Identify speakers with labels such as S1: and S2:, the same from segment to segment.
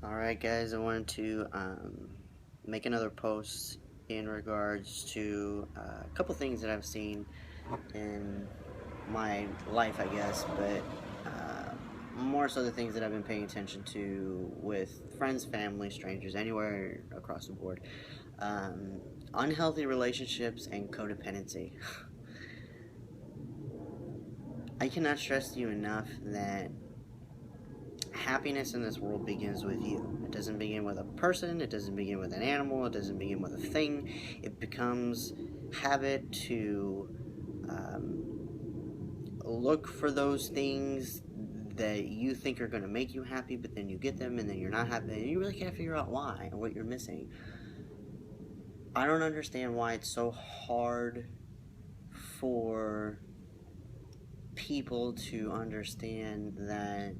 S1: Alright guys, I wanted to make another post in regards to a couple things that I've seen in my life, I guess, but more so the things that I've been paying attention to with friends, family, strangers, anywhere across the board. Um, Unhealthy relationships and codependency. I cannot stress to you enough that happiness in this world begins with you. It doesn't begin with a person, it doesn't begin with an animal, it doesn't begin with a thing. It becomes habit to look for those things that you think are going to make you happy, but then you get them and then you're not happy, and you really can't figure out why or what you're missing. I don't understand why it's so hard for people to understand that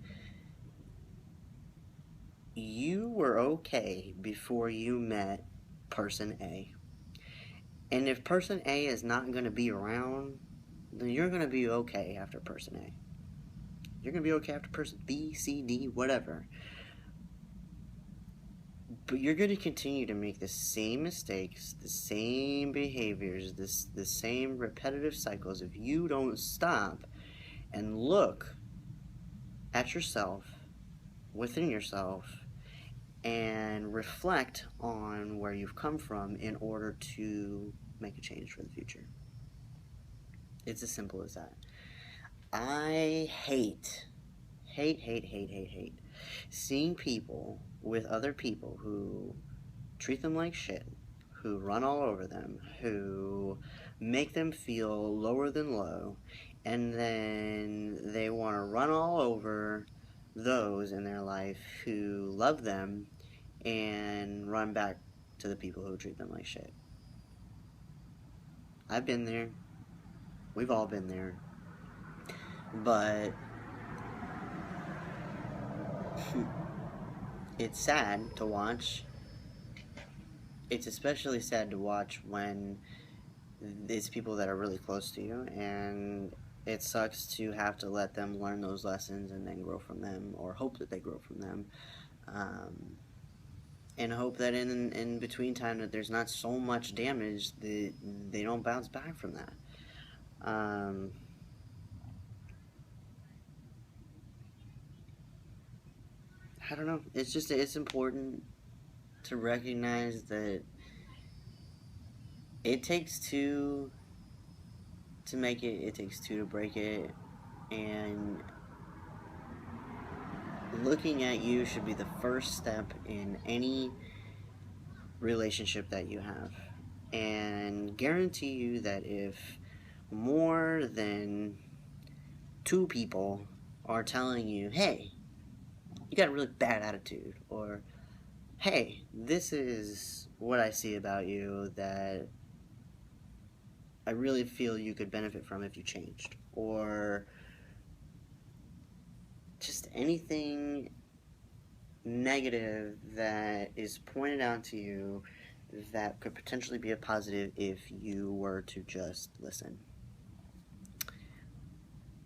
S1: you were okay before you met person A. And if person A is not going to be around, then you're going to be okay after person A. You're going to be okay after person B, C, D, whatever. But you're going to continue to make the same mistakes, the same behaviors, the same repetitive cycles if you don't stop and look at yourself, within yourself, and reflect on where you've come from in order to make a change for the future. It's as simple as that. I hate seeing people with other people who treat them like shit, who run all over them, who make them feel lower than low, and then they want to run all over those in their life who love them and run back to the people who treat them like shit. I've been there. We've all been there. But it's sad to watch. It's especially sad to watch when it's people that are really close to you, and it sucks to have to let them learn those lessons and then grow from them, or hope that they grow from them. And hope that in between time that there's not so much damage that they don't bounce back from that. I don't know. It's important to recognize that it takes two to make it. It takes two to break it, and looking at you should be the first step in any relationship that you have. And guarantee you that if more than two people are telling you, hey, you got a really bad attitude, or hey, this is what I see about you that I really feel you could benefit from if you changed, or just anything negative that is pointed out to you that could potentially be a positive if you were to just listen.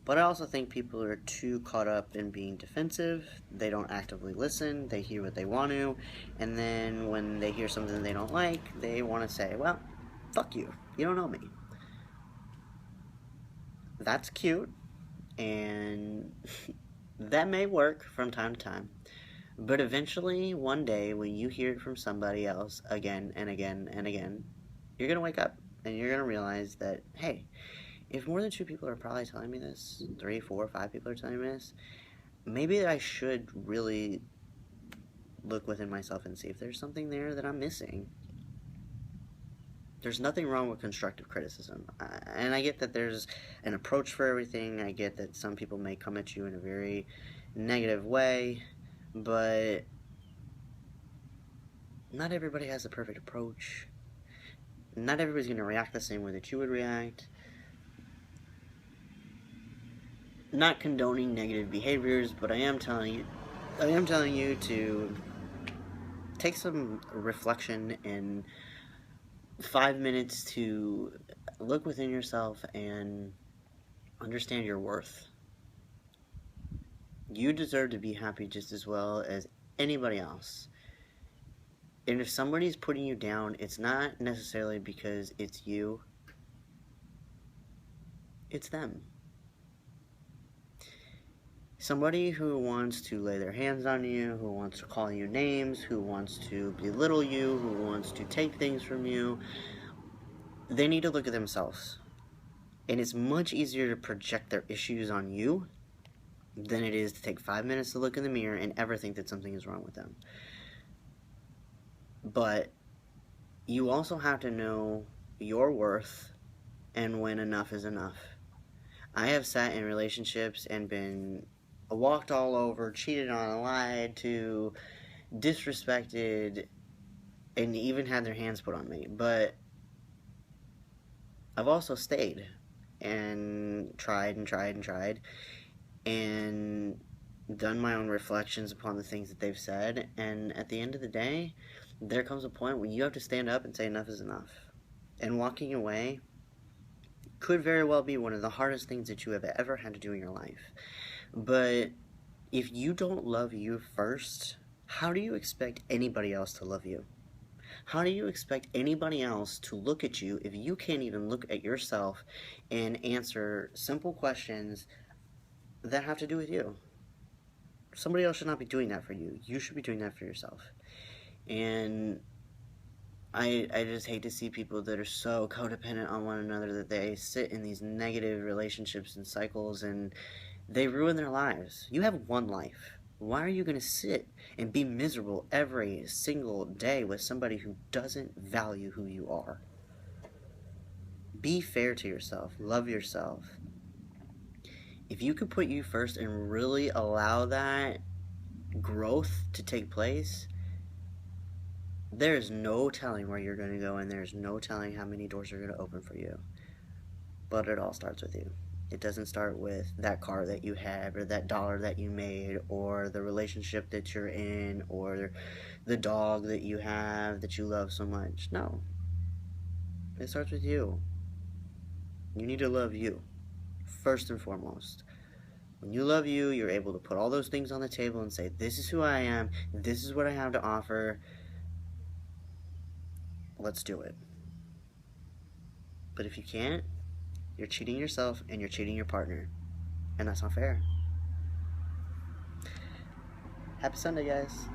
S1: But I also think people are too caught up in being defensive. They don't actively listen. They hear what they want to, and then when they hear something they don't like, they want to say, well, fuck you. You don't know me. That's cute, and that may work from time to time. But eventually, one day, when you hear it from somebody else again and again and again, you're going to wake up and you're going to realize that, hey, if more than two people are probably telling me this, 3, 4, 5 people are telling me this, maybe I should really look within myself and see if there's something there that I'm missing. There's nothing wrong with constructive criticism. And I get that there's an approach for everything. I get that some people may come at you in a very negative way, but not everybody has the perfect approach. Not everybody's going to react the same way that you would react. Not condoning negative behaviors, but I am telling you to take some reflection and 5 minutes to look within yourself and understand your worth. You deserve to be happy just as well as anybody else. And if somebody's putting you down, it's not necessarily because it's you, it's them. Somebody who wants to lay their hands on you, who wants to call you names, who wants to belittle you, who wants to take things from you, they need to look at themselves. And it's much easier to project their issues on you than it is to take 5 minutes to look in the mirror and ever think that something is wrong with them. But you also have to know your worth and when enough is enough. I have sat in relationships and been walked all over, cheated on, lied to, disrespected, and even had their hands put on me. But I've also stayed and tried and tried and tried and done my own reflections upon the things that they've said. And at the end of the day, there comes a point when you have to stand up and say enough is enough. And walking away could very well be one of the hardest things that you have ever had to do in your life. But if you don't love you first, how do you expect anybody else to love you? How do you expect anybody else to look at you if you can't even look at yourself and answer simple questions that have to do with you? Somebody else should not be doing that for you. You should be doing that for yourself. And I just hate to see people that are so codependent on one another that they sit in these negative relationships and cycles and they ruin their lives. You have one life. Why are you going to sit and be miserable every single day with somebody who doesn't value who you are? Be fair to yourself. Love yourself. If you could put you first and really allow that growth to take place, there's no telling where you're going to go, and there's no telling how many doors are going to open for you. But it all starts with you. It doesn't start with that car that you have, or that dollar that you made, or the relationship that you're in, or the dog that you have that you love so much. No. It starts with you. You need to love you, first and foremost. When you love you, you're able to put all those things on the table and say, this is who I am, this is what I have to offer, let's do it. But if you can't, you're cheating yourself and you're cheating your partner. And that's not fair. Happy Sunday, guys.